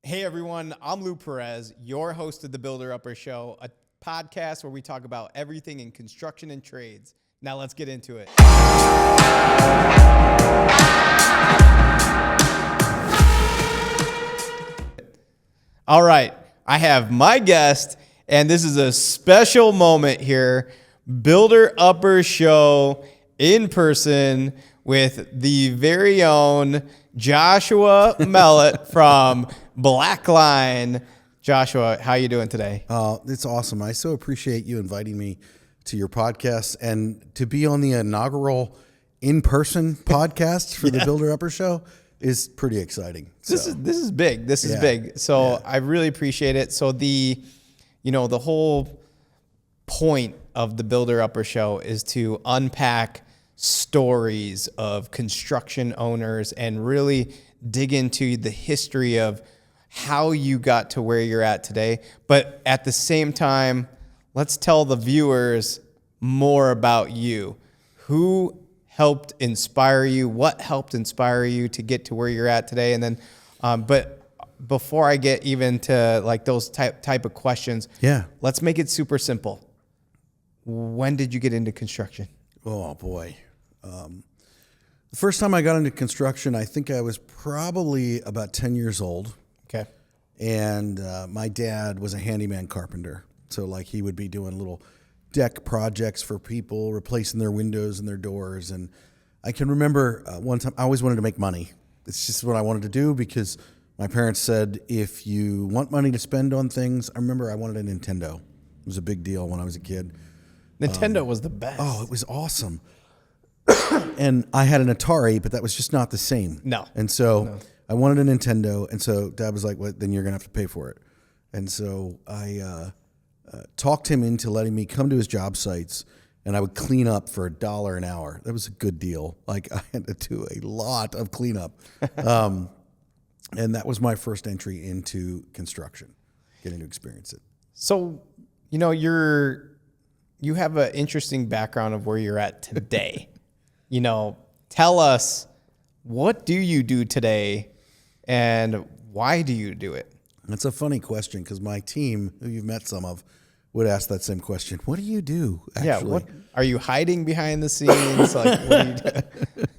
Hey everyone, I'm Lou Perez, your host of the Builder Upper Show, a podcast where we talk about everything in construction and trades. Now let's get into it. All right, I have my guest, and this is a special moment here. Builder Upper Show in person with the very own Joshua Mullet from BlackLine. Joshua, how you doing today? It's awesome. I so appreciate you inviting me to your podcast and to be on the inaugural in-person podcast for the Builder Upper Show is pretty exciting. This is big. This is big. So I really appreciate it. So the whole point of the Builder Upper Show is to unpack stories of construction owners and really dig into the history of how you got to where you're at today. But at the same time, let's tell the viewers more about you. Who helped inspire you? What helped inspire you to get to where you're at today? And then, but before I get even to like those type of questions, let's make it super simple. When did you get into construction? Oh boy. The first time I got into construction, I think I was probably about 10 years old. Okay. And my dad was a handyman carpenter. So like he would be doing little deck projects for people, replacing their windows and their doors. And I can remember one time I always wanted to make money. It's just what I wanted to do because my parents said, if you want money to spend on things, I remember I wanted a Nintendo. It was a big deal when I was a kid. Nintendo was the best. Oh, it was awesome. And I had an Atari, but that was just not the same. No. And so I wanted a Nintendo. And so Dad was like, well, then you're going to have to pay for it. And so I talked him into letting me come to his job sites, and I would clean up for $1 an hour. That was a good deal. Like I had to do a lot of cleanup. And that was my first entry into construction, getting to experience it. So, you have an interesting background of where you're at today. Tell us, what do you do today and why do you do it? That's a funny question because my team, who you've met some of, would ask that same question. What do you do, actually? Yeah, what are you hiding behind the scenes? Like, what do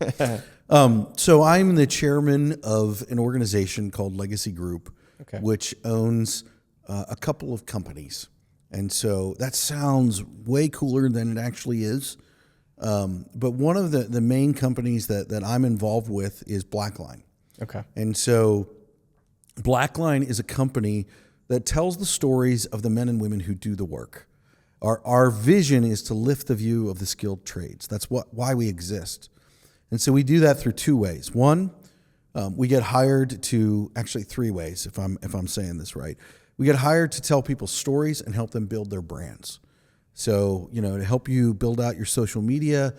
you do? So I'm the chairman of an organization called Legacy Group, which owns a couple of companies. And so that sounds way cooler than it actually is. But one of the main companies that I'm involved with is BlackLine. Okay. And so BlackLine is a company that tells the stories of the men and women who do the work. Our vision is to lift the view of the skilled trades. That's why we exist. And so we do that through two ways. One, we get hired to, actually three ways, if I'm saying this right. We get hired to tell people stories and help them build their brands. So, to help you build out your social media,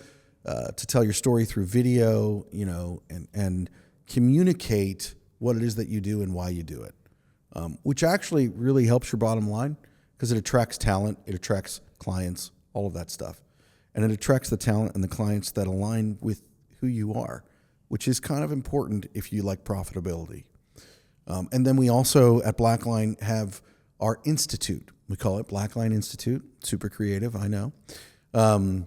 to tell your story through video, and communicate what it is that you do and why you do it, which actually really helps your bottom line because it attracts talent, it attracts clients, all of that stuff. And it attracts the talent and the clients that align with who you are, which is kind of important if you like profitability. And then we also at BlackLine have our institute. We call it BlackLine Institute. Super creative, I know. And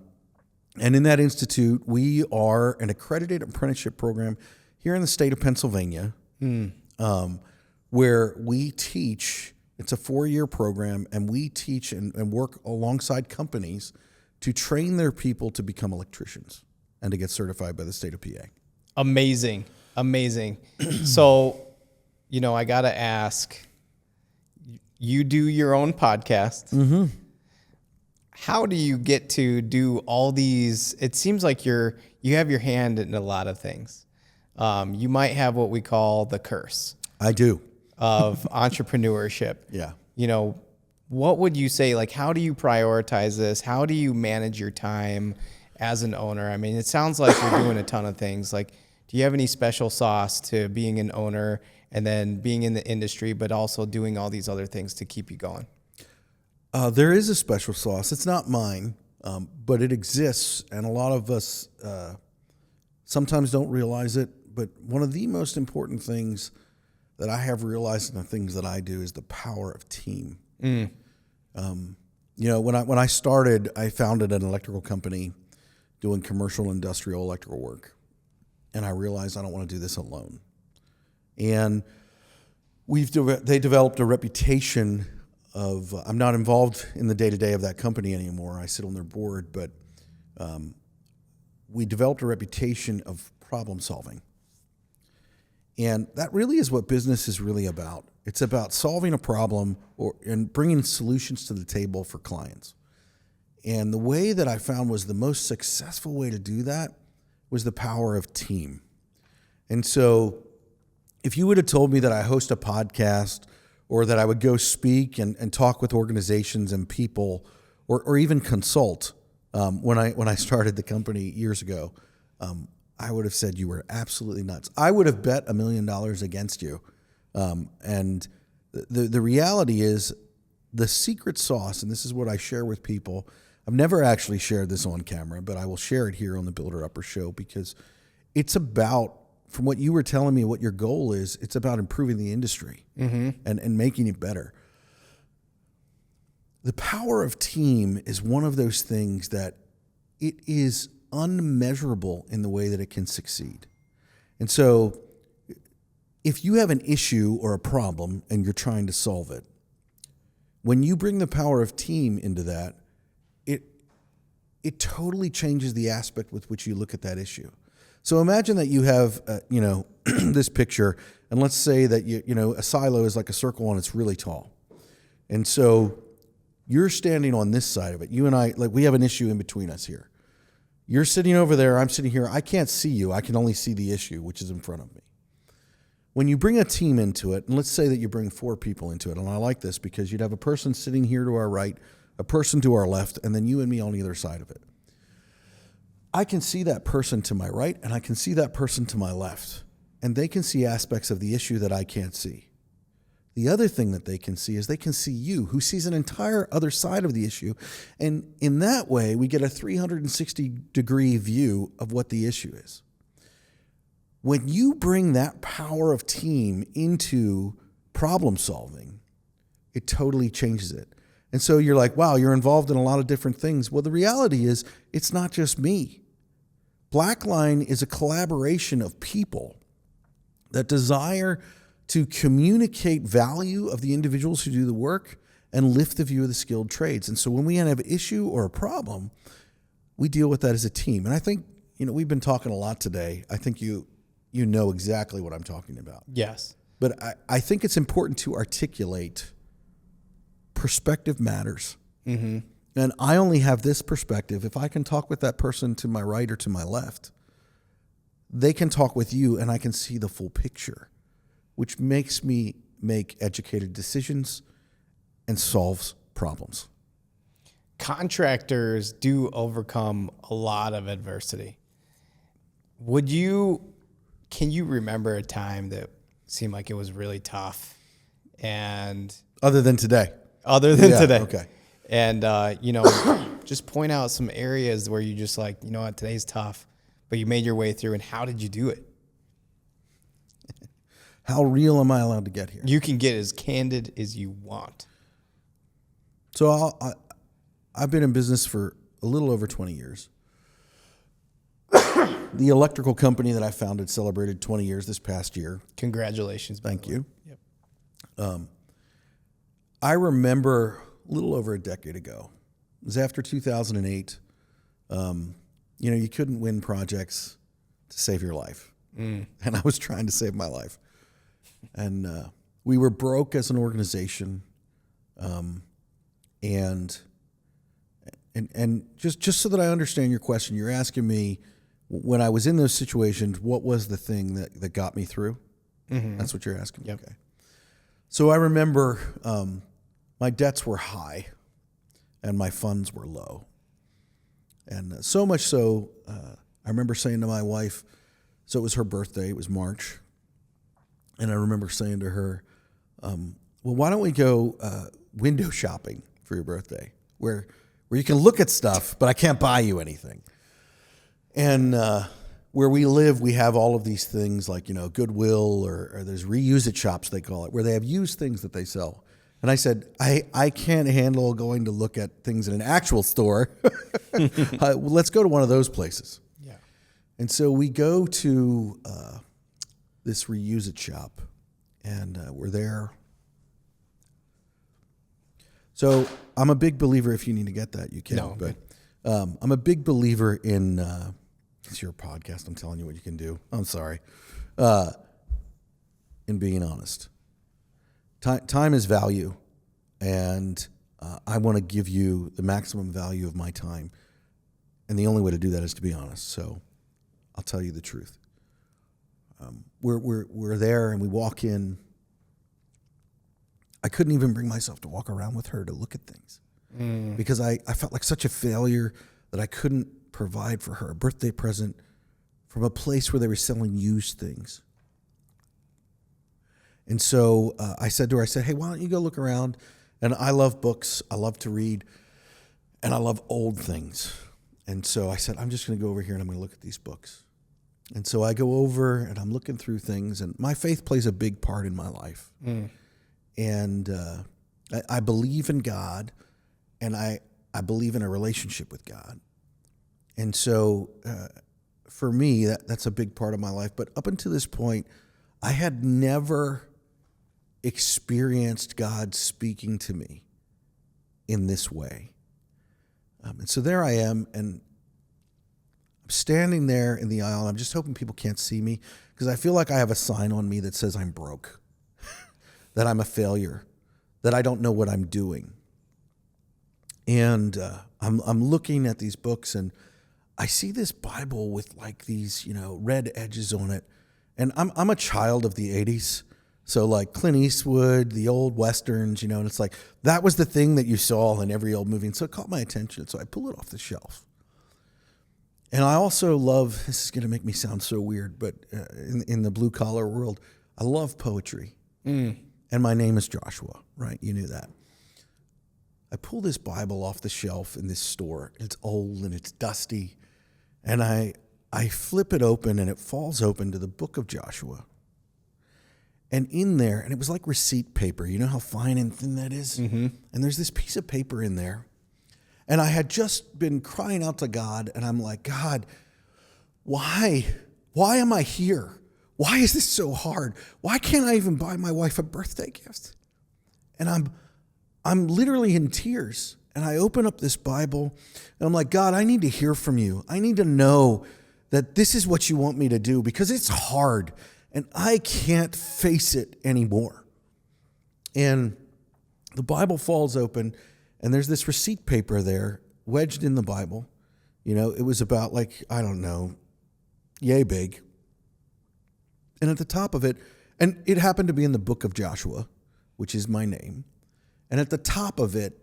in that institute, we are an accredited apprenticeship program here in the state of Pennsylvania, where we teach. It's a 4-year program, and we teach and work alongside companies to train their people to become electricians and to get certified by the state of PA. Amazing. So, I got to ask, you do your own podcast. Mm-hmm. How do you get to do all these? It seems like you have your hand in a lot of things. You might have what we call the curse. I do. Of entrepreneurship. Yeah. What would you say, like, how do you prioritize this? How do you manage your time as an owner? I mean, it sounds like you're doing a ton of things. Like, do you have any special sauce to being an owner and then being in the industry, but also doing all these other things to keep you going? There is a special sauce. It's not mine, but it exists. And a lot of us sometimes don't realize it. But one of the most important things that I have realized in the things that I do is the power of team. When I started, I founded an electrical company doing commercial industrial electrical work. And I realized I don't want to do this alone. And they developed a reputation of, I'm not involved in the day-to-day of that company anymore. I sit on their board, but we developed a reputation of problem solving. And that really is what business is really about. It's about solving a problem and bringing solutions to the table for clients. And the way that I found was the most successful way to do that was the power of team. And so if you would have told me that I host a podcast or that I would go speak and talk with organizations and people or even consult when I started the company years ago, I would have said you were absolutely nuts. I would have bet $1 million against you. And the reality is the secret sauce, and this is what I share with people. I've never actually shared this on camera, but I will share it here on the Builder Upper Show because it's about, from what you were telling me, what your goal is, it's about improving the industry and making it better. The power of team is one of those things that it is unmeasurable in the way that it can succeed. And so if you have an issue or a problem and you're trying to solve it, when you bring the power of team into that, it totally changes the aspect with which you look at that issue. So imagine that you have, this picture, and let's say that a silo is like a circle and it's really tall. And so you're standing on this side of it. You and I, like, we have an issue in between us here. You're sitting over there, I'm sitting here. I can't see you. I can only see the issue, which is in front of me. When you bring a team into it, and let's say that you bring 4 people into it, and I like this because you'd have a person sitting here to our right, a person to our left, and then you and me on either side of it. I can see that person to my right, and I can see that person to my left, and they can see aspects of the issue that I can't see. The other thing that they can see is they can see you, who sees an entire other side of the issue, and in that way, we get a 360-degree view of what the issue is. When you bring that power of team into problem solving, it totally changes it. And so you're like, wow, you're involved in a lot of different things. Well, the reality is it's not just me. BlackLine is a collaboration of people that desire to communicate value of the individuals who do the work and lift the view of the skilled trades. And so when we have an issue or a problem, we deal with that as a team. And I think, we've been talking a lot today. I think you know exactly what I'm talking about. Yes. But I think it's important to articulate perspective matters. Mm-hmm. And I only have this perspective. If I can talk with that person to my right or to my left, they can talk with you and I can see the full picture, which makes me make educated decisions and solves problems. Contractors do overcome a lot of adversity. Can you remember a time that seemed like it was really tough? And other than today. Today. Okay. And, just point out some areas where you just like, you know what, today's tough, but you made your way through. And how did you do it? How real am I allowed to get here? You can get as candid as you want. So I've been in business for a little over 20 years. The electrical company that I founded celebrated 20 years this past year. Congratulations. Thank you. Yep. I remember a little over a decade ago. It was after 2008. You couldn't win projects to save your life. And I was trying to save my life. And we were broke as an organization. And just so that I understand your question, you're asking me, when I was in those situations, what was the thing that got me through? Mm-hmm. That's what you're asking. Yep. Okay. So I remember my debts were high and my funds were low. And so much so, I remember saying to my wife, so it was her birthday, it was March, and I remember saying to her, well, why don't we go window shopping for your birthday, where you can look at stuff, but I can't buy you anything. And where we live, we have all of these things like, Goodwill or there's reuse it shops, they call it, where they have used things that they sell. And I said, I can't handle going to look at things in an actual store. Let's go to one of those places. Yeah. And so we go to this reuse it shop, and we're there. So I'm a big believer, if you need to get that, you can. No, but I'm a big believer in, it's your podcast, I'm telling you what you can do. I'm sorry. In being honest. Time is value, and I want to give you the maximum value of my time. And the only way to do that is to be honest. So I'll tell you the truth. We're there, and we walk in. I couldn't even bring myself to walk around with her to look at things because I felt like such a failure that I couldn't provide for her a birthday present from a place where they were selling used things. And so I said to her, hey, why don't you go look around? And I love books. I love to read. And I love old things. And so I said, I'm just going to go over here and I'm going to look at these books. And so I go over and I'm looking through things. And my faith plays a big part in my life. And I believe in God. And I believe in a relationship with God. And so for me, that's a big part of my life. But up until this point, I had never experienced God speaking to me in this way. And so there I am, and I'm standing there in the aisle, and I'm just hoping people can't see me because I feel like I have a sign on me that says I'm broke, that I'm a failure, that I don't know what I'm doing. And I'm looking at these books, and I see this Bible with like these, red edges on it. And I'm a child of the 80s. So like Clint Eastwood, the old Westerns, and it's like that was the thing that you saw in every old movie. And so it caught my attention. So I pull it off the shelf. And I also love, this is going to make me sound so weird, but in the blue collar world, I love poetry. And my name is Joshua, right? You knew that. I pull this Bible off the shelf in this store. It's old and it's dusty. And I flip it open, and it falls open to the book of Joshua. And in there, and it was like receipt paper. You know how fine and thin that is? And there's this piece of paper in there. And I had just been crying out to God, and I'm like, God, why? Why am I here? Why is this so hard? Why can't I even buy my wife a birthday gift? And I'm literally in tears. And I open up this Bible, and I'm like, God, I need to hear from you. I need to know that this is what you want me to do because it's hard, and I can't face it anymore. And the Bible falls open, and there's this receipt paper there wedged in the Bible. It was about yay big. And at the top of it, and it happened to be in the book of Joshua, which is my name. And at the top of it,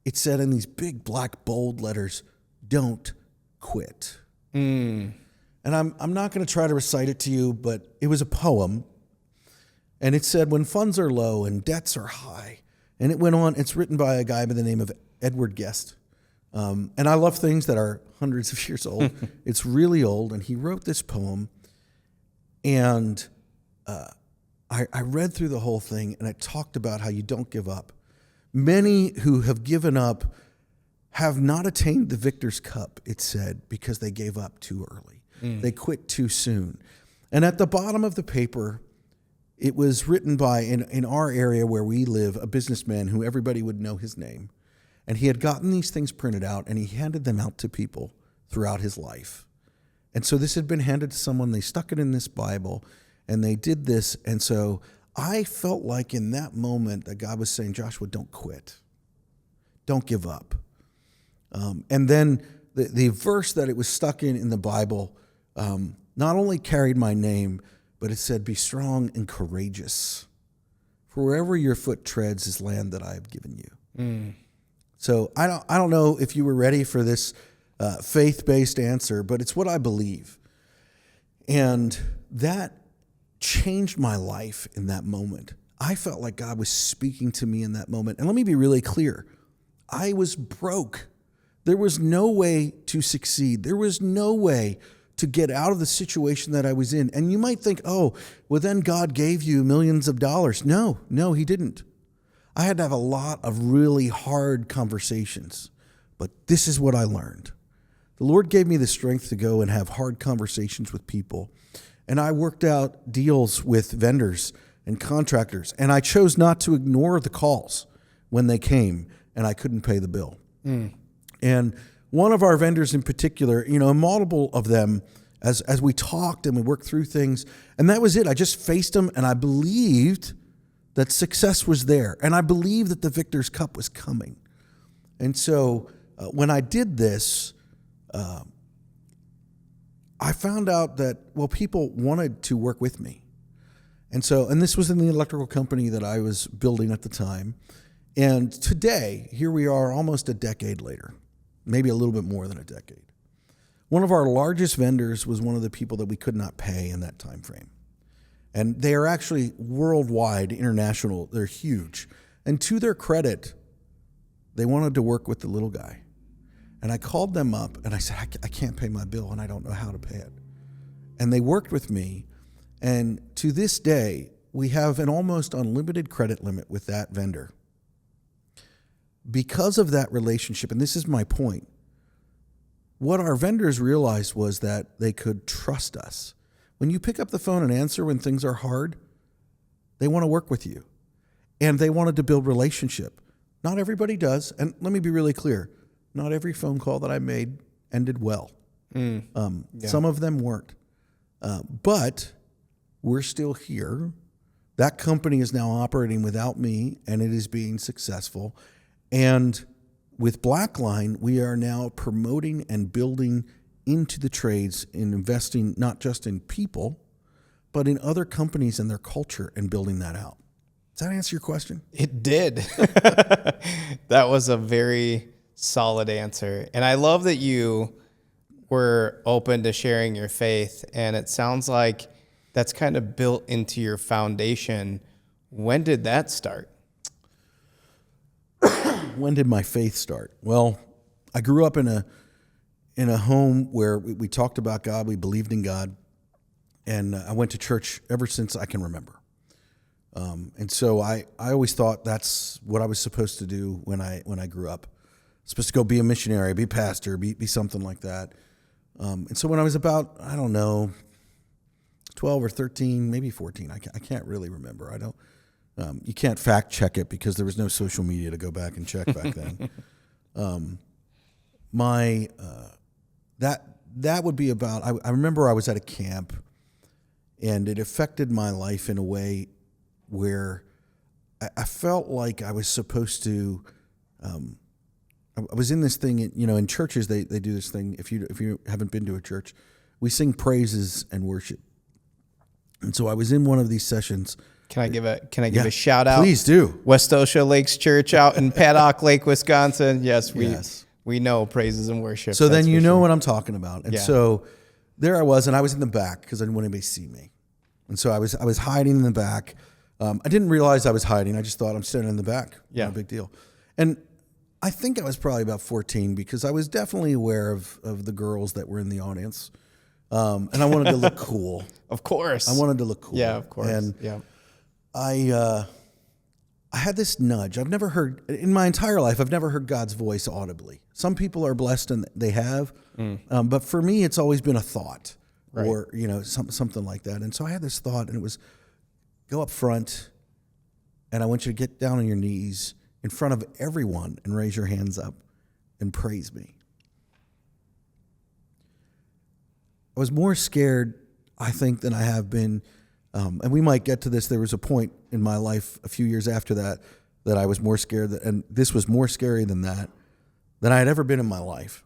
it said in these big black bold letters, don't quit. And I'm not going to try to recite it to you, but it was a poem. And it said, when funds are low and debts are high. And it went on. It's written by a guy by the name of Edward Guest. And I love things that are hundreds of years old. It's really old. And he wrote this poem. And I read through the whole thing, and it talked about how you don't give up. Many who have given up have not attained the victor's cup, it said, because they gave up too early. They quit too soon. And at the bottom of the paper, it was written by, in our area where we live, a businessman who everybody would know his name. And he had gotten these things printed out, and he handed them out to people throughout his life. And so this had been handed to someone. They stuck it in this Bible, and they did this. And so I felt like in that moment that God was saying, Joshua, don't quit. Don't give up. And then the verse that it was stuck in the Bible not only carried my name, but it said, be strong and courageous. For wherever your foot treads is land that I have given you. So I don't know if you were ready for this faith-based answer, but it's what I believe. And that changed my life in that moment. I felt like God was speaking to me in that moment. And let me be really clear. I was broke. There was no way to succeed. There was no way to get out of the situation that I was in. And you might think, oh, well, then God gave you millions of dollars. No, he didn't. I had to have a lot of really hard conversations. But this is what I learned. The Lord gave me the strength to go and have hard conversations with people. And I worked out deals with vendors and contractors. And I chose not to ignore the calls when they came and I couldn't pay the bill. And one of our vendors in particular, multiple of them, as we talked and we worked through things, and that was it. I just faced them, and I believed that success was there, and I believed that the Victor's Cup was coming. And so when I did this, I found out that, people wanted to work with me. And this was in the electrical company that I was building at the time. And today, here we are almost a decade later, maybe a little bit more than a decade. One of our largest vendors was one of the people that we could not pay in that time frame. And they are actually worldwide, international. They're huge. And to their credit, they wanted to work with the little guy. And I called them up and I said, I can't pay my bill and I don't know how to pay it. And they worked with me. And to this day, we have an almost unlimited credit limit with that vendor. Because of that relationship, and this is my point, what our vendors realized was that they could trust us. When you pick up the phone and answer when things are hard, they want to work with you. And they wanted to build relationship. Not everybody does. And let me be really clear. Not every phone call that I made ended well. Some of them weren't. But we're still here. That company is now operating without me, and it is being successful. And with BlackLine, we are now promoting and building into the trades and investing not just in people, but in other companies and their culture and building that out. Does that answer your question? It did. That was a very solid answer. And I love that you were open to sharing your faith. And it sounds like that's kind of built into your foundation. When did that start? When did my faith start? Well, I grew up in a home where we talked about God, we believed in God, and I went to church ever since I can remember. And so I always thought that's what I was supposed to do when I grew up. Supposed to go be a missionary, be a pastor, be something like that. And so when I was about, 12 or 13, maybe 14, I can't really remember. I don't. You can't fact check it because there was no social media to go back and check back then. That would be about. I remember I was at a camp, and it affected my life in a way where I felt like I was supposed to. I was in this thing, in churches they do this thing. If you haven't been to a church, we sing praises and worship. And so I was in one of these sessions. Can I give a shout out? Please do. West Osha Lakes Church out in Paddock Lake, Wisconsin. Yes, we know praises and worship. So then you know what I'm talking about. And so there I was, and I was in the back because I didn't want anybody to see me. And so I was hiding in the back. I didn't realize I was hiding. I just thought I'm standing in the back. Yeah. No big deal. And I think I was probably about 14 because I was definitely aware of the girls that were in the audience. And I wanted to look cool. Of course. I wanted to look cool. Yeah, of course. And I had this nudge. I've never heard, in my entire life, I've never heard God's voice audibly. Some people are blessed and they have. But for me, it's always been a thought or, something like that. And so I had this thought, and it was go up front, and I want you to get down on your knees in front of everyone and raise your hands up and praise me. I was more scared, I think, than I have been. And we might get to this. There was a point in my life a few years after that I was more scared, and this was more scary than I had ever been in my life.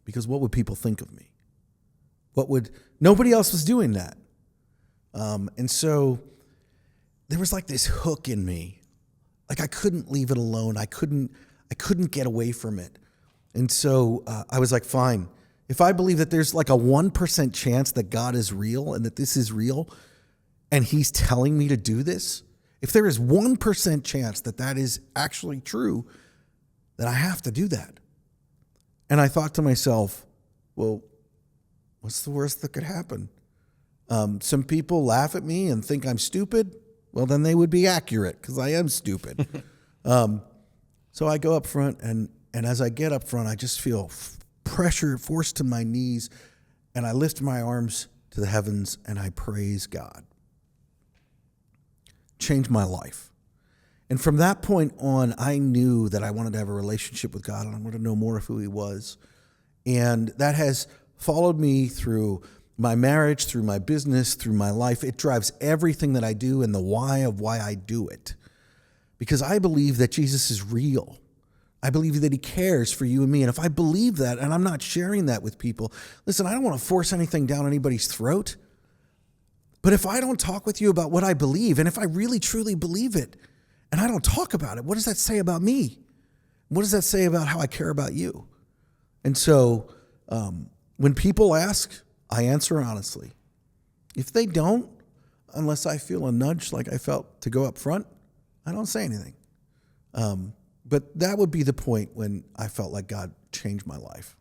Because what would people think of me? Nobody else was doing that. And so there was like this hook in me. Like I couldn't leave it alone. I couldn't get away from it. And so I was like, fine. If I believe that there's like a 1% chance that God is real and that this is real and he's telling me to do this, if there is 1% chance that is actually true, then I have to do that. And I thought to myself, well, What's the worst that could happen? Some people laugh at me and think I'm stupid. Well, then they would be accurate because I am stupid. So I go up front, and as I get up front, I just feel pressure forced to my knees, and I lift my arms to the heavens, and I praise God. Changed my life. And from that point on, I knew that I wanted to have a relationship with God, and I wanted to know more of who he was. And that has followed me through my marriage, through my business, through my life. It drives everything that I do and the why of why I do it. Because I believe that Jesus is real. I believe that he cares for you and me. And if I believe that, and I'm not sharing that with people, listen, I don't want to force anything down anybody's throat. But if I don't talk with you about what I believe, and if I really truly believe it, and I don't talk about it, what does that say about me? What does that say about how I care about you? And so when people ask, I answer honestly. If they don't, unless I feel a nudge like I felt to go up front, I don't say anything. But that would be the point when I felt like God changed my life.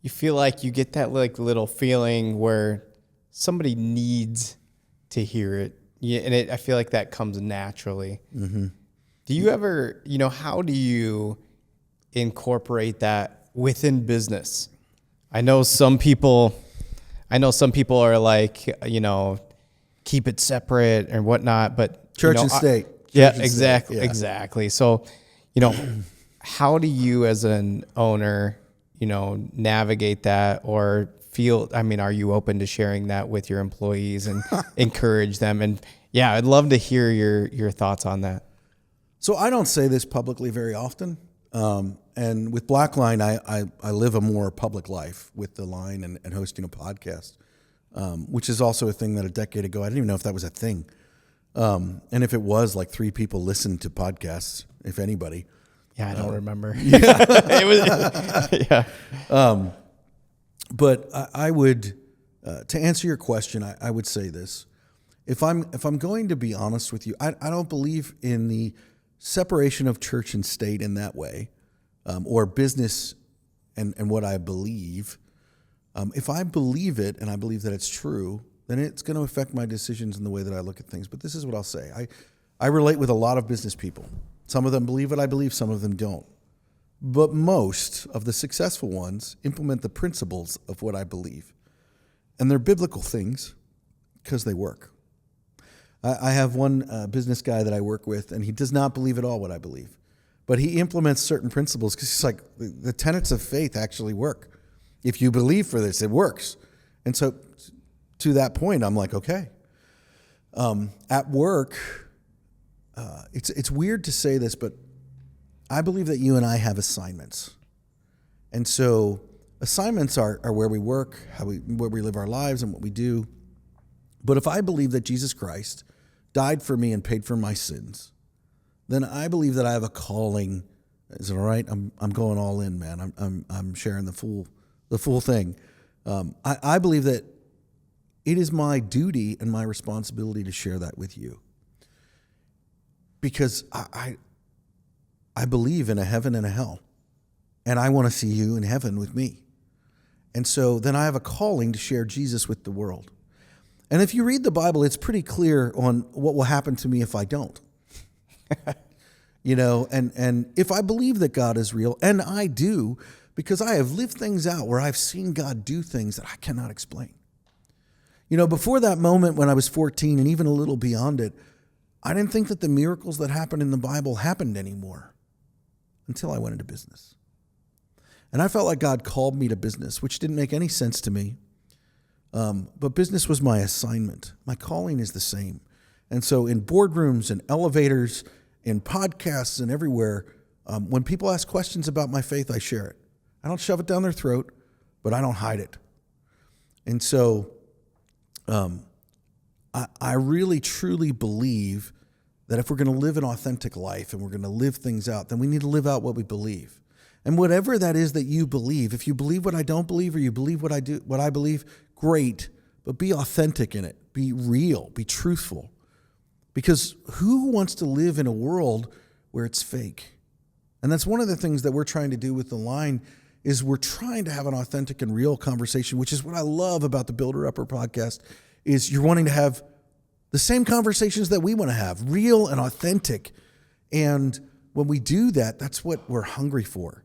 You feel like you get that like little feeling where somebody needs to hear it. Yeah, and I feel like that comes naturally. Mm-hmm. Do you ever, how do you incorporate that within business? I know some people are like, keep it separate and whatnot, but church and state. Exactly. So, how do you as an owner, navigate that or feel, are you open to sharing that with your employees and encourage them? And yeah, I'd love to hear your thoughts on that. So I don't say this publicly very often. And with BlackLine, I live a more public life with the line and hosting a podcast, which is also a thing that a decade ago, I didn't even know if that was a thing. And if it was, like 3 people listened to podcasts, if anybody. Yeah, I don't remember. Yeah. It was, yeah. But I would, to answer your question, I would say this. If I'm going to be honest with you, I don't believe in the separation of church and state in that way, or business and what I believe. If I believe it and I believe that it's true, then it's going to affect my decisions and the way that I look at things. But this is what I'll say. I relate with a lot of business people. Some of them believe what I believe, some of them don't. But most of the successful ones implement the principles of what I believe. And they're biblical things because they work. I have one business guy that I work with, and he does not believe at all what I believe. But he implements certain principles because he's like, the tenets of faith actually work. If you believe for this, it works. And so to that point, I'm like, okay. At work, it's weird to say this, but I believe that you and I have assignments. And so assignments are where we work, where we live our lives and what we do. But if I believe that Jesus Christ died for me and paid for my sins, then I believe that I have a calling. Is it all right? I'm going all in, man. I'm sharing the full thing. I believe that it is my duty and my responsibility to share that with you. Because I believe in a heaven and a hell. And I want to see you in heaven with me. And so then I have a calling to share Jesus with the world. And if you read the Bible, it's pretty clear on what will happen to me if I don't. And if I believe that God is real, and I do, because I have lived things out where I've seen God do things that I cannot explain. Before that moment when I was 14 and even a little beyond it, I didn't think that the miracles that happened in the Bible happened anymore until I went into business. And I felt like God called me to business, which didn't make any sense to me. But business was my assignment. My calling is the same. And so in boardrooms and elevators, in podcasts and everywhere, when people ask questions about my faith, I share it. I don't shove it down their throat, but I don't hide it. And so I really, truly believe that if we're going to live an authentic life and we're going to live things out, then we need to live out what we believe. And whatever that is that you believe, if you believe what I don't believe or you believe what I believe, great, but be authentic in it. Be real, be truthful. Because who wants to live in a world where it's fake? And that's one of the things that we're trying to do with the line is we're trying to have an authentic and real conversation, which is what I love about the Builder Upper podcast, is you're wanting to have the same conversations that we want to have, real and authentic. And when we do that, that's what we're hungry for.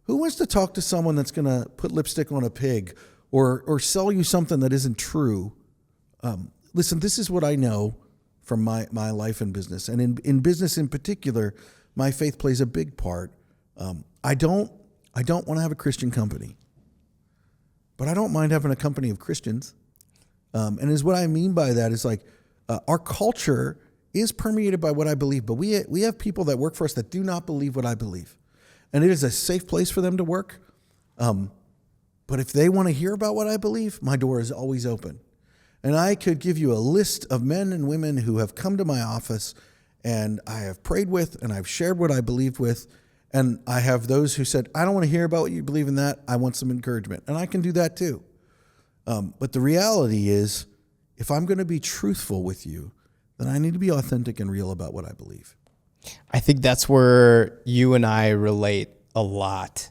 Who wants to talk to someone that's going to put lipstick on a pig or sell you something that isn't true? Listen, this is what I know from my life in business. And in business in particular, my faith plays a big part. I don't want to have a Christian company, but I don't mind having a company of Christians. And is what I mean by that is like our culture is permeated by what I believe, but we have people that work for us that do not believe what I believe. And it is a safe place for them to work. But if they want to hear about what I believe, my door is always open. And I could give you a list of men and women who have come to my office and I have prayed with and I've shared what I believed with. And I have those who said, I don't want to hear about what you believe in that. I want some encouragement. And I can do that too. But the reality is, if I'm going to be truthful with you, then I need to be authentic and real about what I believe. I think that's where you and I relate a lot,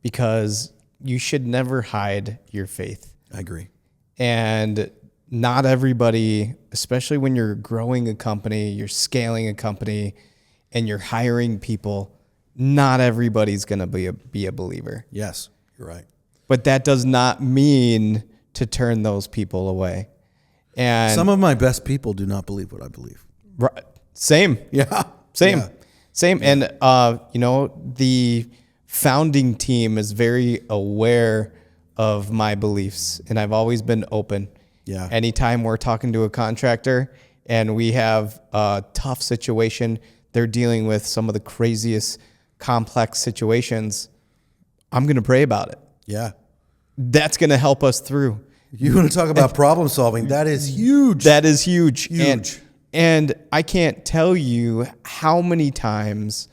because you should never hide your faith. I agree. And not everybody, especially when you're growing a company, you're scaling a company, and you're hiring people, not everybody's going to be a believer. Yes, you're right. But that does not mean to turn those people away. And some of my best people do not believe what I believe. Right. Same. Yeah. Same. Yeah. Same. And, the founding team is very aware of my beliefs, and I've always been open. Yeah. Anytime we're talking to a contractor and we have a tough situation, they're dealing with some of the craziest complex situations, I'm going to pray about it. Yeah. That's going to help us through. You want to talk about problem solving? That is huge. That is huge. Huge. And I can't tell you how many times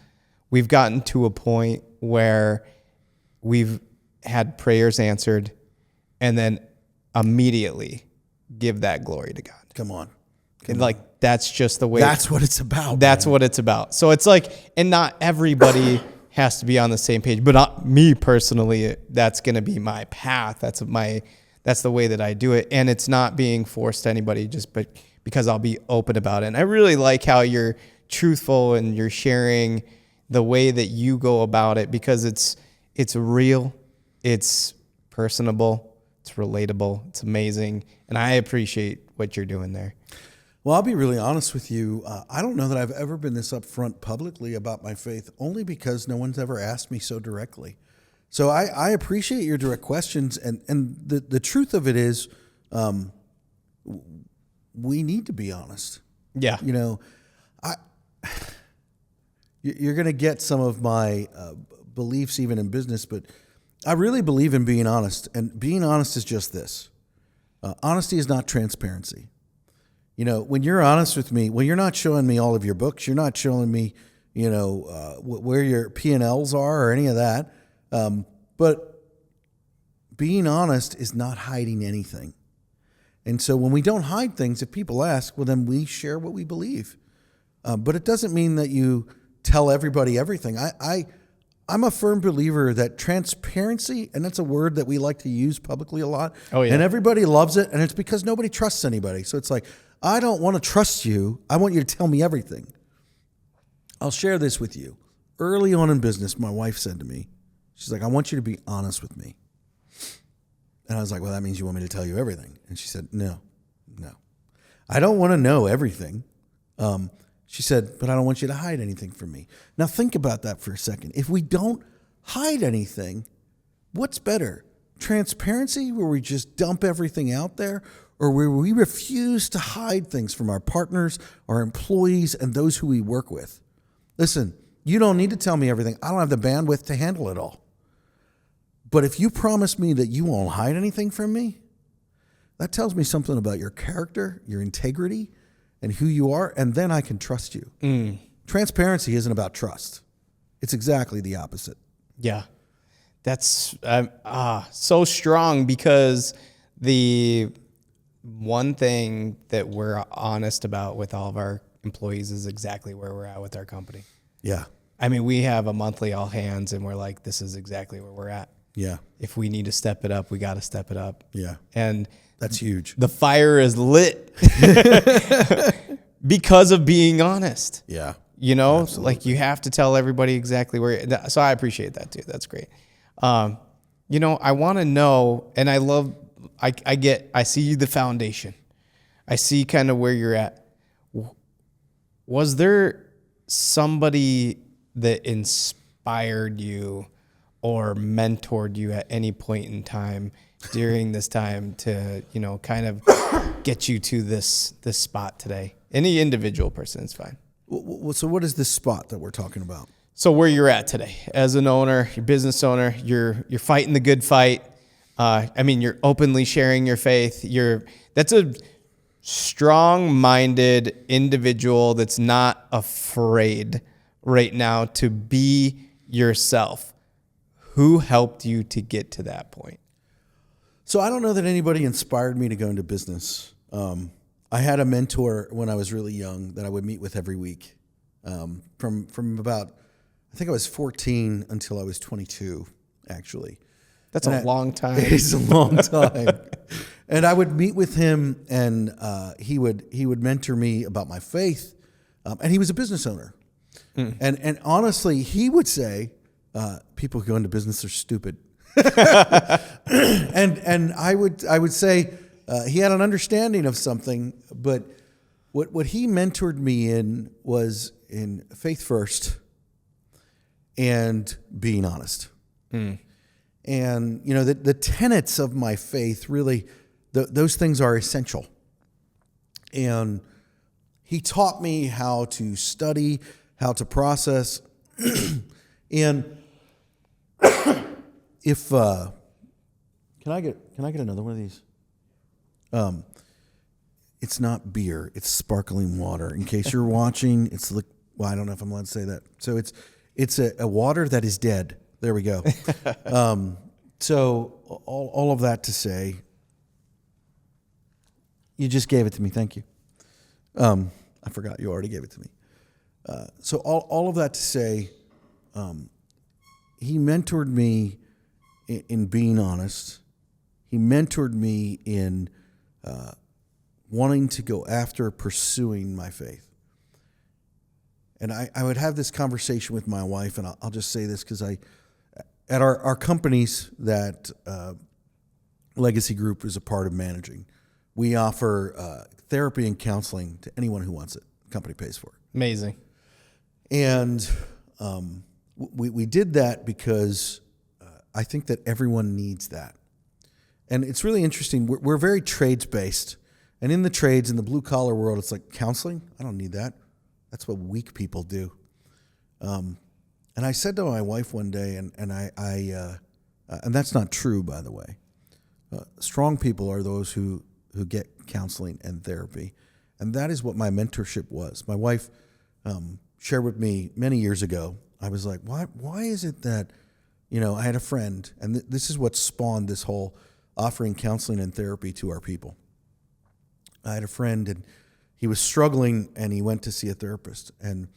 we've gotten to a point where we've had prayers answered and then immediately give that glory to God. Come on. And like, that's just the way. That's what it's about. That's what it's about. So it's like, and not everybody has to be on the same page, but not me personally, that's going to be my path. That's the way that I do it. And it's not being forced to anybody but because I'll be open about it. And I really like how you're truthful and you're sharing the way that you go about it, because it's real, it's personable, it's relatable, it's amazing. And I appreciate what you're doing there. Well, I'll be really honest with you. I don't know that I've ever been this upfront publicly about my faith, only because no one's ever asked me so directly. So I appreciate your direct questions. And the truth of it is, we need to be honest. Yeah. You're going to get some of my beliefs even in business, but I really believe in being honest. And being honest is just this. Honesty is not transparency. When you're honest with me, well, you're not showing me all of your books. You're not showing me, where your P&Ls are or any of that. But being honest is not hiding anything. And so when we don't hide things, if people ask, well, then we share what we believe. But it doesn't mean that you tell everybody everything. I'm a firm believer that transparency, and that's a word that we like to use publicly a lot. Oh, yeah. And everybody loves it, and it's because nobody trusts anybody. So it's like, I don't want to trust you. I want you to tell me everything. I'll share this with you. Early on in business, my wife said to me, she's like, I want you to be honest with me. And I was like, well, that means you want me to tell you everything. And she said, no. I don't want to know everything. She said, but I don't want you to hide anything from me. Now think about that for a second. If we don't hide anything, what's better? Transparency, where we just dump everything out there, or where we refuse to hide things from our partners, our employees, and those who we work with? Listen, you don't need to tell me everything. I don't have the bandwidth to handle it all. But if you promise me that you won't hide anything from me, that tells me something about your character, your integrity, and who you are, and then I can trust you. Transparency isn't about trust. It's exactly the opposite. Yeah. That's so strong, because the one thing that we're honest about with all of our employees is exactly where we're at with our company. Yeah. I mean, we have a monthly all hands, and we're like, this is exactly where we're at. Yeah. If we need to step it up, we got to step it up. Yeah. And that's huge. The fire is lit because of being honest. Yeah. You know, Absolutely. like you have to tell everybody exactly where. So I appreciate that too. That's great. You know, I want to know, and I see the foundation. I see kind of where you're at. Was there somebody that inspired you or mentored you at any point in time during this time to, you know, kind of get you to this spot today? Any individual person is fine. So what is this spot that we're talking about? So where you're at today as an owner, your business owner, you're fighting the good fight. I mean, you're openly sharing your faith. That's a strong-minded individual that's not afraid right now to be yourself. Who helped you to get to that point? So I don't know that anybody inspired me to go into business. I had a mentor when I was really young that I would meet with every week, from about, I think I was 14 until I was 22, actually. That's a long time. It's a long time. And I would meet with him, and he would mentor me about my faith. And he was a business owner. And honestly, he would say, people who go into business are stupid. and I would say he had an understanding of something, but what he mentored me in was in faith first and being honest. And, you know, the tenets of my faith, really, those things are essential. And he taught me how to study, how to process. And if can I get another one of these? It's not beer, it's sparkling water. In case you're watching, well, I don't know if I'm allowed to say that. So it's a water that is dead. There we go. So all of that to say, you just gave it to me. Thank you. I forgot you already gave it to me. So all of that to say, he mentored me in being honest. He mentored me in wanting to go after pursuing my faith. And I would have this conversation with my wife, and I'll just say this because at our companies that Legacy Group is a part of managing, we offer therapy and counseling to anyone who wants it. The company pays for it. Amazing. And we did that because I think that everyone needs that. And it's really interesting. We're very trades-based. And in the trades, in the blue-collar world, it's like counseling. I don't need that. That's what weak people do. And I said to my wife one day, and that's not true, by the way. Strong people are those who get counseling and therapy. And that is what my mentorship was. My wife shared with me many years ago. I was like, why is it that, you know, I had a friend, and this is what spawned this whole offering counseling and therapy to our people. I had a friend, and he was struggling, and he went to see a therapist. And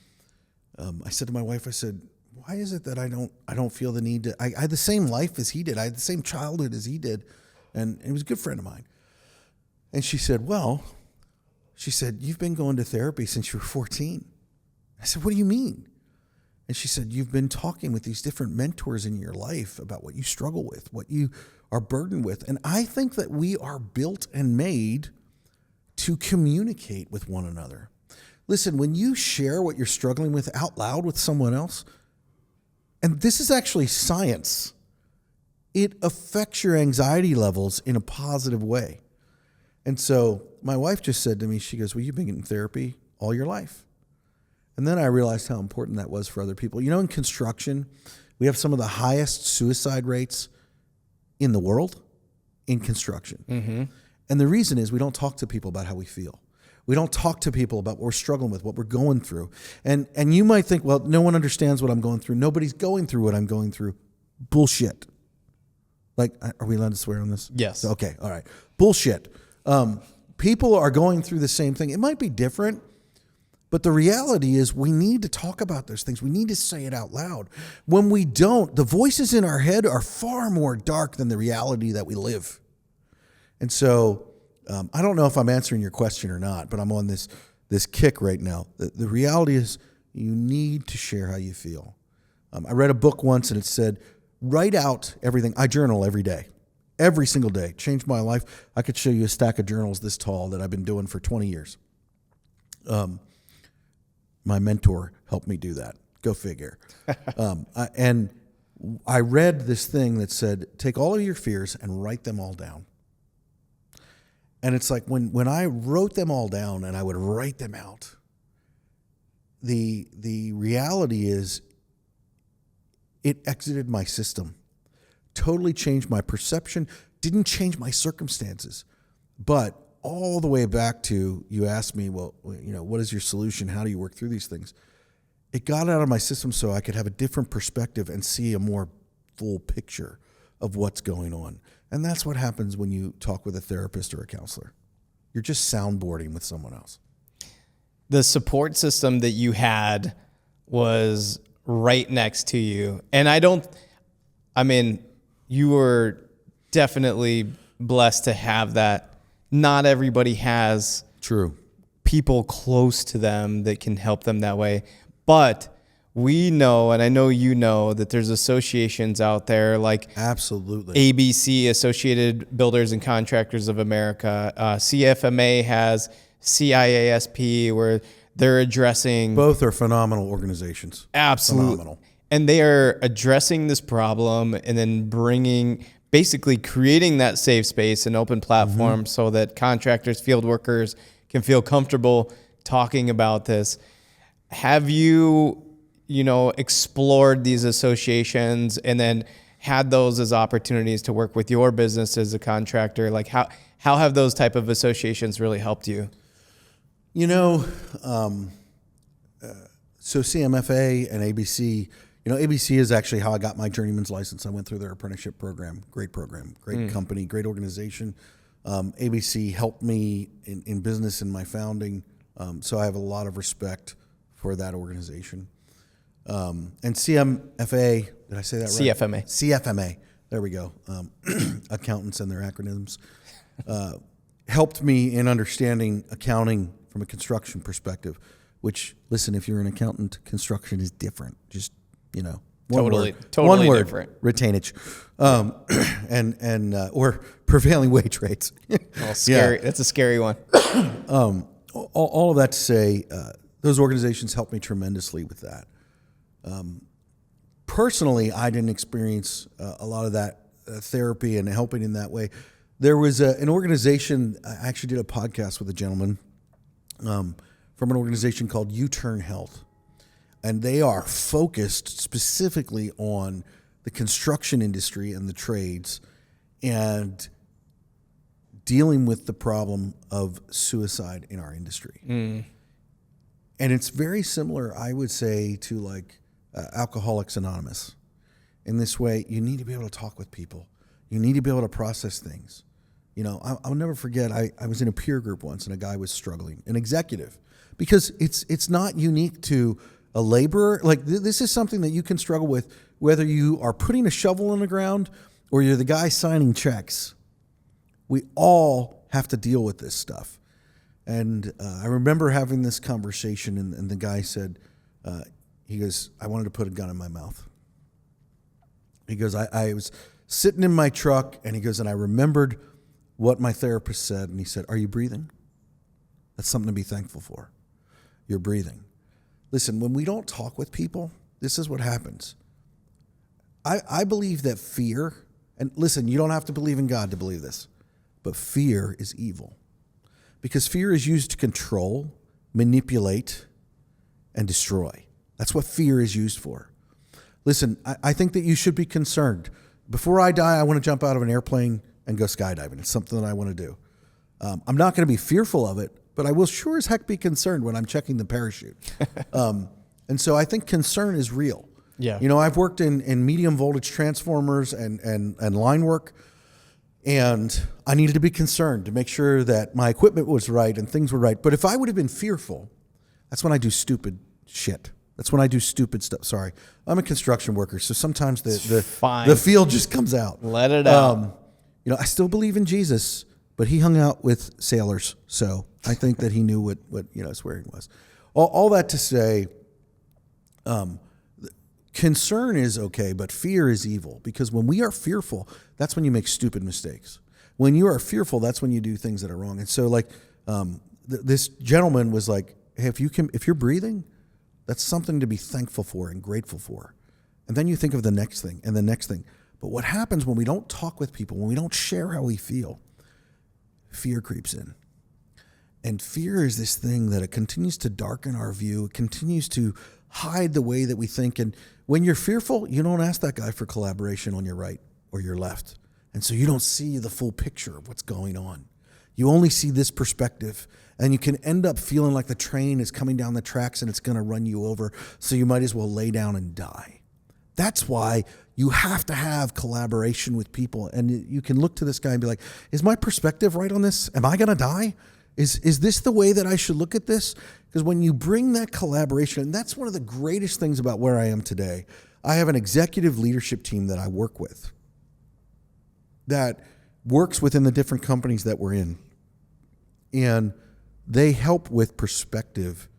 I said to my wife, I said, why is it that I don't feel the need to, I had the same life as he did. I had the same childhood as he did. And he was a good friend of mine. And she said, you've been going to therapy since you were 14. I said, what do you mean? And she said, you've been talking with these different mentors in your life about what you struggle with, what you are burdened with. And I think that we are built and made to communicate with one another. Listen, when you share what you're struggling with out loud with someone else, and this is actually science, it affects your anxiety levels in a positive way. And so my wife just said to me, she goes, well, you've been in therapy all your life. And then I realized how important that was for other people. You know, in construction, we have some of the highest suicide rates in the world in construction. Mm-hmm. And the reason is we don't talk to people about how we feel. We don't talk to people about what we're struggling with, what we're going through. And you might think, well, no one understands what I'm going through. Nobody's going through what I'm going through. Bullshit. Like, are we allowed to swear on this? Yes. Okay, all right. Bullshit. People are going through the same thing. It might be different, But the reality is we need to talk about those things. We need to say it out loud. When we don't, the voices in our head are far more dark than the reality that we live. And so I don't know if I'm answering your question or not, but I'm on this kick right now. The reality is you need to share how you feel. I read a book once and it said, write out everything. I journal every day, every single day. Changed my life. I could show you a stack of journals this tall that I've been doing for 20 years. My mentor helped me do that. Go figure. And I read this thing that said, take all of your fears and write them all down. And it's like when I wrote them all down and I would write them out, the reality is it exited my system, totally changed my perception, didn't change my circumstances, but all the way back to, you asked me, well, what is your solution? How do you work through these things? It got out of my system so I could have a different perspective and see a more full picture of what's going on. And that's what happens when you talk with a therapist or a counselor. You're just soundboarding with someone else. The support system that you had was right next to you. And you were definitely blessed to have that. Not everybody has people close to them that can help them that way. But we know, and I know you know, that there's associations out there like absolutely ABC, Associated Builders and Contractors of America. CFMA has CIASP, where they're addressing. Both are phenomenal organizations. Absolutely. Phenomenal. And they are addressing this problem and then basically creating that safe space and open platform so that contractors, field workers can feel comfortable talking about this. Have you, explored these associations and then had those as opportunities to work with your business as a contractor? Like how have those type of associations really helped you? So CMFA and ABC, ABC is actually how I got my journeyman's license. I went through their apprenticeship program, great company, great organization. ABC helped me in business in my founding. So I have a lot of respect for that organization. And CMFA, did I say that right? CFMA. CFMA, there we go. Accountants and their acronyms. Helped me in understanding accounting from a construction perspective, which, listen, if you're an accountant, construction is different. Just, totally one word, different. Retainage, or prevailing wage rates. Oh, scary. Yeah. That's a scary one. All of that to say, those organizations helped me tremendously with that. Personally, I didn't experience a lot of that therapy and helping in that way. There was an organization, I actually did a podcast with a gentleman from an organization called U-Turn Health. And they are focused specifically on the construction industry and the trades and dealing with the problem of suicide in our industry. And it's very similar, I would say, to like Alcoholics Anonymous. In this way, you need to be able to talk with people. You need to be able to process things. I'll never forget, I was in a peer group once and a guy was struggling, an executive, because it's not unique to a laborer. Like this is something that you can struggle with, whether you are putting a shovel in the ground or you're the guy signing checks. We all have to deal with this stuff. And I remember having this conversation and the guy said, he goes, I wanted to put a gun in my mouth. He goes, I was sitting in my truck and he goes, and I remembered what my therapist said. And he said, are you breathing? That's something to be thankful for. You're breathing. Listen, when we don't talk with people, this is what happens. I believe that fear, and listen, you don't have to believe in God to believe this, but fear is evil. Because fear is used to control, manipulate, and destroy. That's what fear is used for. Listen, I think that you should be concerned. Before I die, I want to jump out of an airplane and go skydiving. It's something that I want to do. I'm not going to be fearful of it, but I will sure as heck be concerned when I'm checking the parachute. And so I think concern is real. Yeah. I've worked in medium voltage transformers and line work, and I needed to be concerned to make sure that my equipment was right and things were right. But if I would have been fearful, That's when I do stupid shit. That's when I do stupid stuff. Sorry. I'm a construction worker, so sometimes the feel just comes out. Let it out. I still believe in Jesus, but he hung out with sailors, so I think that he knew what swearing was. All that to say, concern is okay, but fear is evil, because when we are fearful, that's when you make stupid mistakes. When you are fearful, that's when you do things that are wrong. And so, this gentleman was like, "Hey, if you're breathing, that's something to be thankful for and grateful for." And then you think of the next thing and the next thing. But what happens when we don't talk with people, when we don't share how we feel? Fear creeps in. And fear is this thing that it continues to darken our view. It continues to hide the way that we think. And when you're fearful, you don't ask that guy for collaboration on your right or your left. And so you don't see the full picture of what's going on. You only see this perspective, and you can end up feeling like the train is coming down the tracks and it's going to run you over, so you might as well lay down and die. That's why you have to have collaboration with people, and you can look to this guy and be like, is my perspective right on this? Am I going to die? Is this the way that I should look at this? Because when you bring that collaboration, and that's one of the greatest things about where I am today, I have an executive leadership team that I work with that works within the different companies that we're in. And they help with perspective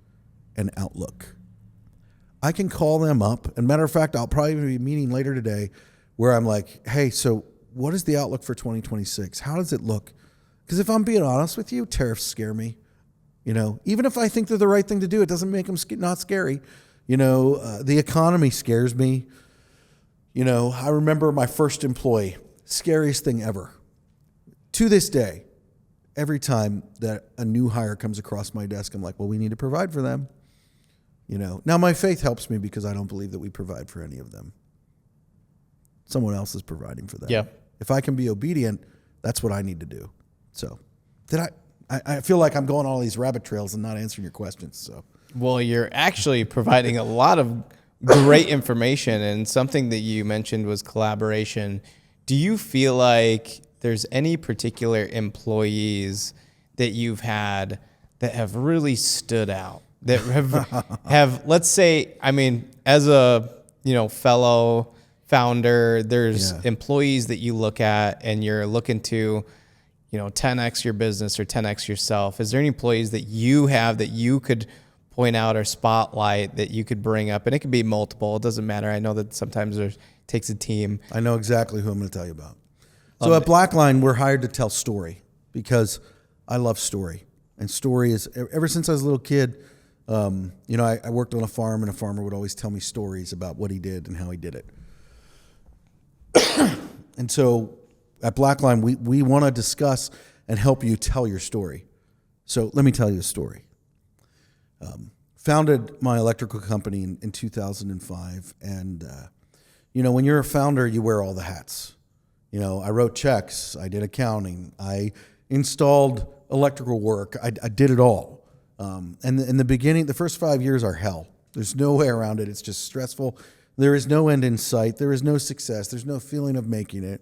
and outlook. I can call them up. And matter of fact, I'll probably be meeting later today where I'm like, hey, so what is the outlook for 2026? How does it look? Because if I'm being honest with you, tariffs scare me. Even if I think they're the right thing to do, it doesn't make them not scary. The economy scares me. I remember my first employee, scariest thing ever. To this day, every time that a new hire comes across my desk, I'm like, well, we need to provide for them. Now my faith helps me because I don't believe that we provide for any of them. Someone else is providing for them. Yeah. If I can be obedient, that's what I need to do. So I feel like I'm going all these rabbit trails and not answering your questions. So, well, you're actually providing a lot of great information, and something that you mentioned was collaboration. Do you feel like there's any particular employees that you've had that have really stood out, that have let's say, as a fellow founder, there's employees that you look at and you're looking to 10x your business or 10x yourself. Is there any employees that you have that you could point out or spotlight that you could bring up? And it could be multiple. It doesn't matter. I know that sometimes it takes a team. I know exactly who I'm going to tell you about. So at BlackLine, we're hired to tell story because I love story. And story is, ever since I was a little kid, I worked on a farm, and a farmer would always tell me stories about what he did and how he did it. And so at BlackLine, we want to discuss and help you tell your story. So let me tell you a story. Founded my electrical company in 2005. And, when you're a founder, you wear all the hats. I wrote checks. I did accounting. I installed electrical work. I did it all. And in the beginning, the first 5 years are hell. There's no way around it. It's just stressful. There is no end in sight. There is no success. There's no feeling of making it.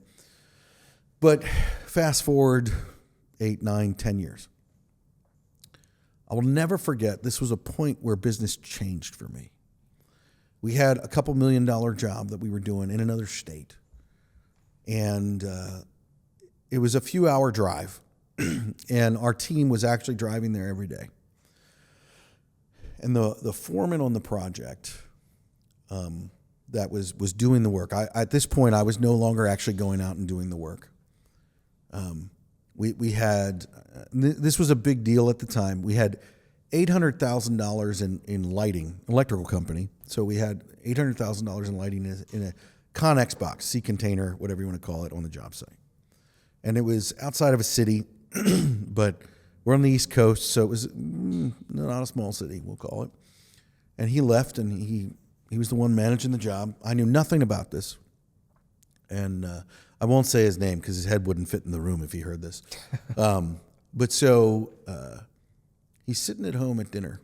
But fast forward 8, 9, 10 years. I will never forget, this was a point where business changed for me. We had a couple $1 million job that we were doing in another state. And it was a few hour drive. And our team was actually driving there every day. And the foreman on the project that was doing the work, at this point, I was no longer actually going out and doing the work. We had, this was a big deal at the time. We had $800,000 in lighting, electrical company. So we had $800,000 in lighting in a Connex box, sea container, whatever you want to call it, on the job site. And it was outside of a city, but we're on the East Coast, so it was not a small city, we'll call it. And he left, and he was the one managing the job. I knew nothing about this. And I won't say his name because his head wouldn't fit in the room if he heard this. But so he's sitting at home at dinner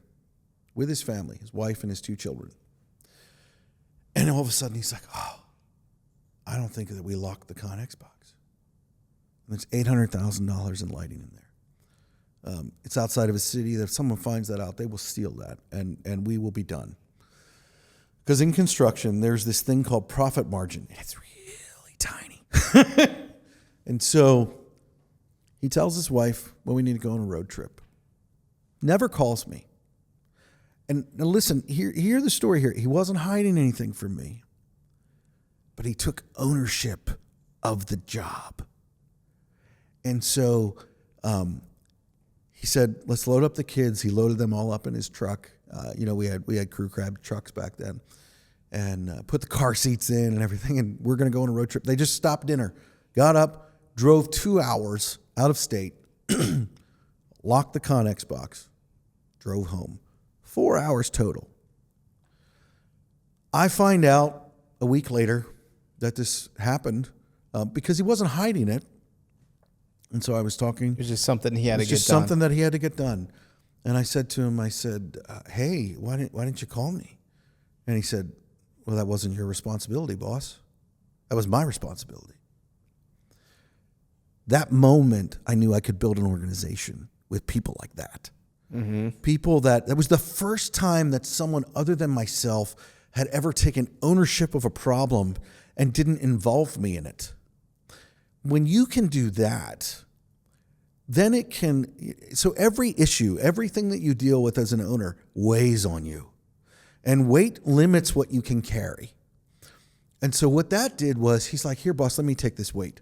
with his family, his wife and his 2 children. And all of a sudden he's like, oh, I don't think that we locked the Connex box. And there's $800,000 in lighting in there. It's outside of a city. That if someone finds that out, they will steal that, and we will be done. Because in construction, there's this thing called profit margin. It's really tiny. And so he tells his wife, well, we need to go on a road trip. Never calls me. And now listen, hear the story here. He wasn't hiding anything from me, but he took ownership of the job. And so he said, let's load up the kids. He loaded them all up in his truck. We had crew cab trucks back then, and put the car seats in and everything. And we're going to go on a road trip. They just stopped dinner, got up, drove 2 hours out of state, locked the Connex box, drove home. 4 hours total. I find out a week later that this happened because he wasn't hiding it. And so I was talking. It was just something he had to get done. Just something that he had to get done. And I said to him, hey, why didn't you call me? And he said, well, that wasn't your responsibility, boss. That was my responsibility. That moment, I knew I could build an organization with people like that. Mm-hmm. People that was the first time that someone other than myself had ever taken ownership of a problem and didn't involve me in it. When you can do that, then it can, so every issue, everything that you deal with as an owner weighs on you. And weight limits what you can carry. And so what that did was, he's like, here, boss, let me take this weight.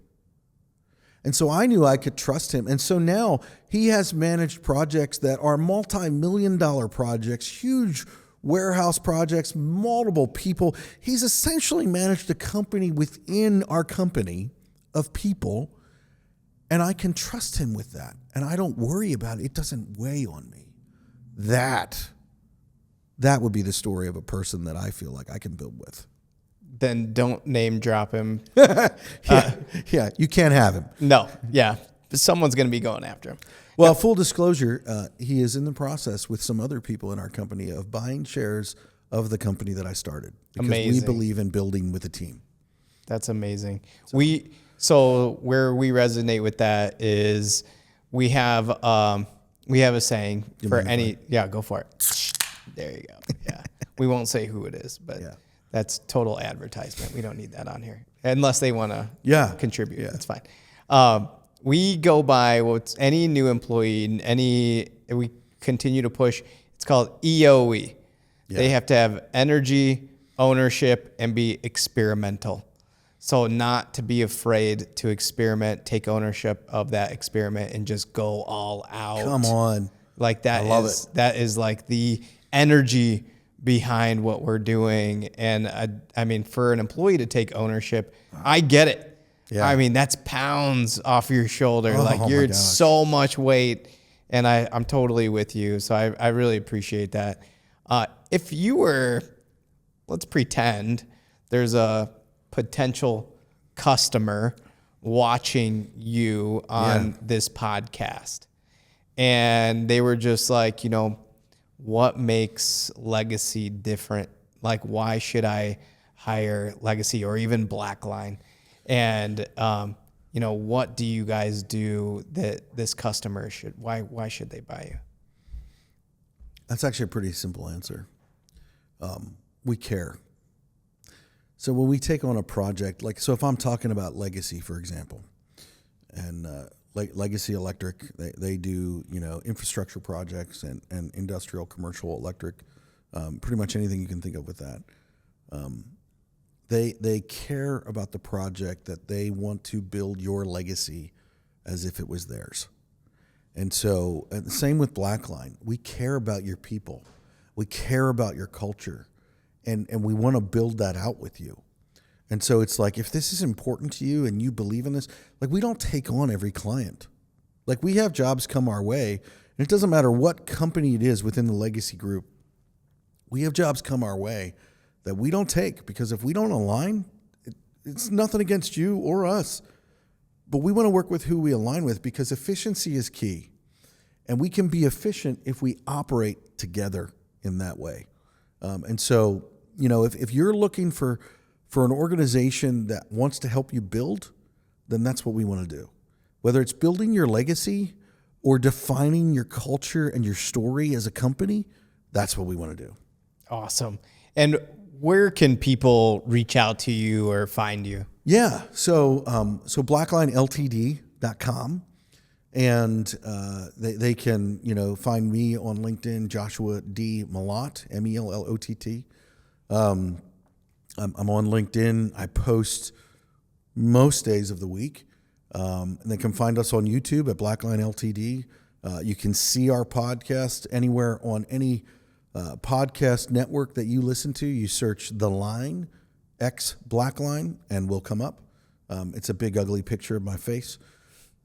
And so I knew I could trust him. And so now he has managed projects that are multi-million-dollar projects, huge warehouse projects, multiple people. He's essentially managed a company within our company of people, and I can trust him with that. And I don't worry about it. It doesn't weigh on me. That would be the story of a person that I feel like I can build with. Then don't name drop him. Yeah, you can't have him. No, yeah. Someone's going to be going after him. Well, full disclosure, he is in the process with some other people in our company of buying shares of the company that I started. Because we believe in building with a team. That's amazing. So where we resonate with that is we have a saying for any, yeah, go for it. There you go. Yeah. We won't say who it is, but yeah. That's total advertisement. We don't need that on here unless they want to contribute. Yeah. That's fine. We go by what's any new employee, we continue to push. It's called EOE. Yeah. They have to have energy, ownership, and be experimental. So not to be afraid to experiment, take ownership of that experiment, and just go all out. Come on. Like that. I love it. That is like the energy behind what we're doing. And I mean, for an employee to take ownership, I get it. Yeah. I mean, that's pounds off your shoulder. You're so much weight, and I'm totally with you. So I really appreciate that. If you were, let's pretend there's a potential customer watching you on this podcast, and they were just like, what makes Legacy different? Like, why should I hire Legacy or even BlackLine? And, what do you guys do that this customer why should they buy you? That's actually a pretty simple answer. We care. So when we take on a project, so if I'm talking about Legacy, for example, and Legacy Electric, they do infrastructure projects and industrial commercial electric, pretty much anything you can think of with that. They care about the project, that they want to build your legacy as if it was theirs. And so the same with BlackLine. We care about your people. We care about your culture. And we want to build that out with you. And so it's like, if this is important to you and you believe in this, we don't take on every client. We have jobs come our way, and it doesn't matter what company it is within the Legacy group. We have jobs come our way that we don't take, because if we don't align, it's nothing against you or us. But we want to work with who we align with, because efficiency is key. And we can be efficient if we operate together in that way. And so, if you're looking for an organization that wants to help you build, then that's what we want to do. Whether it's building your legacy or defining your culture and your story as a company, that's what we want to do. Awesome. And where can people reach out to you or find you? Yeah. So BlackLineLTD.com. And they can, find me on LinkedIn, Joshua D. Mellott, Mellott. I'm on LinkedIn. I post most days of the week. And they can find us on YouTube at BlackLine Ltd. You can see our podcast anywhere on any podcast network that you listen to. You search The Line X BlackLine and we'll come up. It's a big, ugly picture of my face.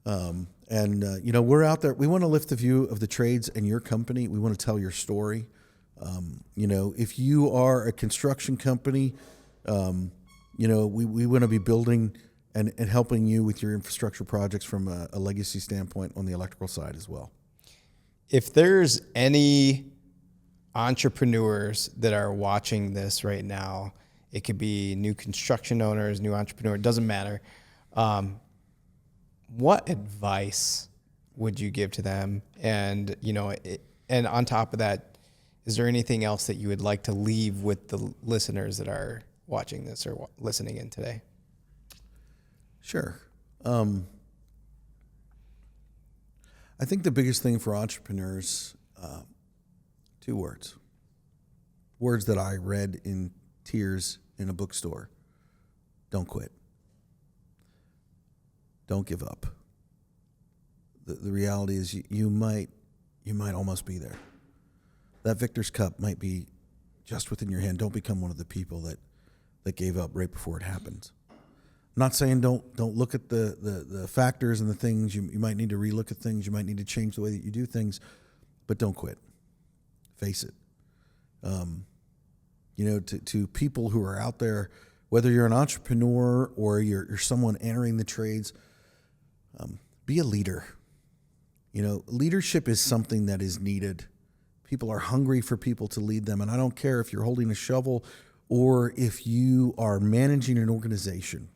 We're out there. We want to lift the view of the trades and your company. We want to tell your story. If you are a construction company, we want to be building and helping you with your infrastructure projects from a legacy standpoint on the electrical side as well. If there's any entrepreneurs that are watching this right now, it could be new construction owners, new entrepreneur, it doesn't matter. What advice would you give to them? And, and on top of that, is there anything else that you would like to leave with the listeners that are watching this or listening in today? Sure. I think the biggest thing for entrepreneurs, 2 words that I read in tears in a bookstore. Don't quit. Don't give up. The reality is you might almost be there. That victor's cup might be just within your hand. Don't become one of the people that gave up right before it happens. I'm not saying don't look at the factors and the things. You might need to relook at things. You might need to change the way that you do things, but don't quit. Face it. To people who are out there, whether you're an entrepreneur or you're someone entering the trades, be a leader. Leadership is something that is needed. People are hungry for people to lead them. And I don't care if you're holding a shovel or if you are managing an organization,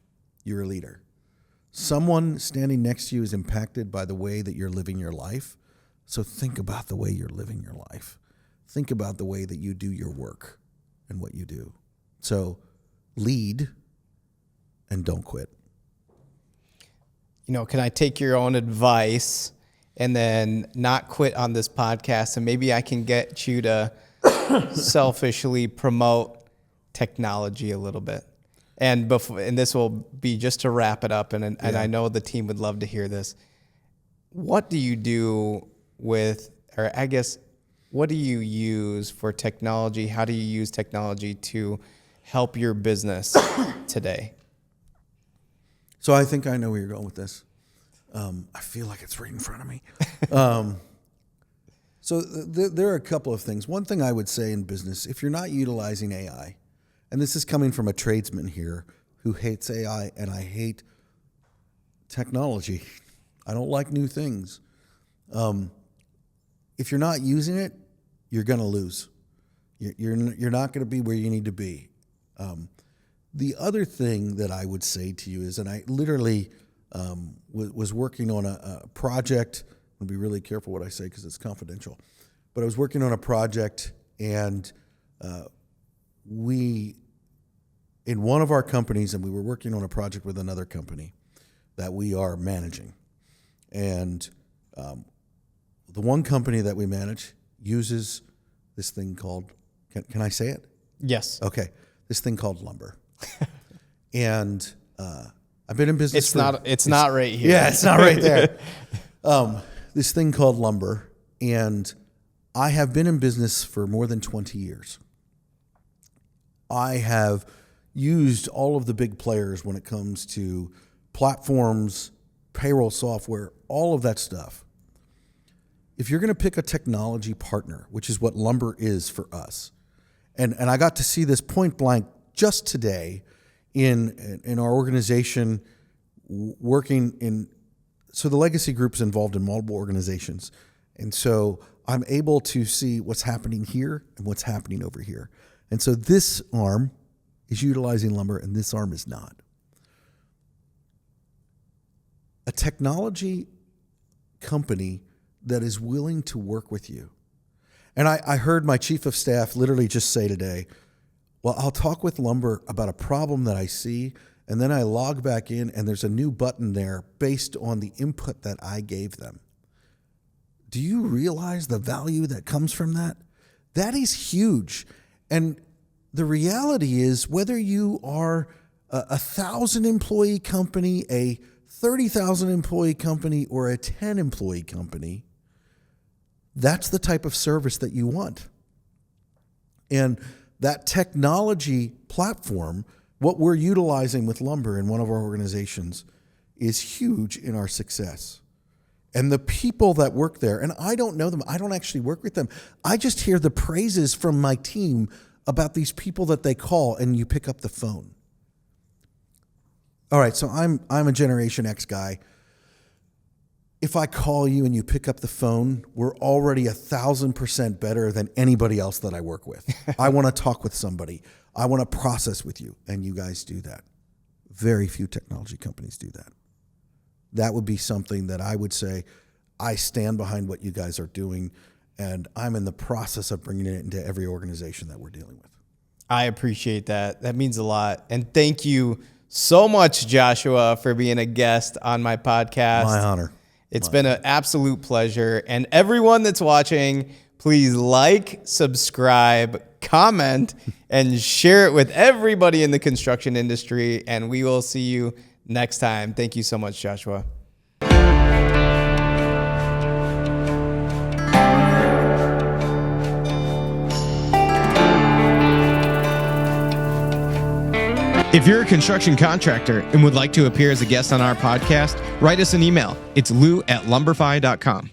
you're a leader. Someone standing next to you is impacted by the way that you're living your life. So think about the way you're living your life. Think about the way that you do your work and what you do. So lead and don't quit. Can I take your own advice and then not quit on this podcast? And maybe I can get you to selfishly promote technology a little bit. And this will be just to wrap it up. And I know the team would love to hear this. What do you do what do you use for technology? How do you use technology to help your business today? So I think I know where you're going with this. I feel like it's right in front of me. There are a couple of things. One thing I would say in business, if you're not utilizing AI, and this is coming from a tradesman here who hates AI, and I hate technology. I don't like new things. If you're not using it, you're going to lose. You're not going to be where you need to be. The other thing that I would say to you is, and I literally was working on a project. I'm going to be really careful what I say because it's confidential. But I was working on a project, and in one of our companies, and we were working on a project with another company that we are managing. And the one company that we manage uses this thing called, can I say it? Yes. Okay. This thing called lumber. And I've been in business It's not right here. Yeah, it's not right there. This thing called lumber. And I have been in business for more than 20 years. I have used all of the big players when it comes to platforms, payroll software, all of that stuff. If you're going to pick a technology partner, which is what lumber is for us, and I got to see this point blank just today in our organization working in, so the legacy group's involved in multiple organizations. And so I'm able to see what's happening here and what's happening over here. And so this arm is utilizing lumber and this arm is not. A technology company that is willing to work with you. And I heard my chief of staff literally just say today, well, I'll talk with Lumber about a problem that I see, and then I log back in and there's a new button there based on the input that I gave them. Do you realize the value that comes from that? That is huge. And the reality is, whether you are a 1,000 employee company, a 30,000 employee company, or a 10 employee company, that's the type of service that you want. And that technology platform, what we're utilizing with Lumber in one of our organizations, is huge in our success. And the people that work there, and I don't know them, I don't actually work with them, I just hear the praises from my team about these people that they call, and you pick up the phone. All right, so I'm a Generation X guy. If I call you and you pick up the phone, we're already 1,000% better than anybody else that I work with. I want to talk with somebody. I want to process with you, and you guys do that. Very few technology companies do that. That would be something that I would say, I stand behind what you guys are doing, and I'm in the process of bringing it into every organization that we're dealing with. I appreciate that. That means a lot. And thank you so much, Joshua, for being a guest on my podcast. My honor. It's been an absolute pleasure. And everyone that's watching, please like, subscribe, comment, and share it with everybody in the construction industry. And we will see you next time. Thank you so much, Joshua. If you're a construction contractor and would like to appear as a guest on our podcast, write us an email. It's lou@lumberfi.com.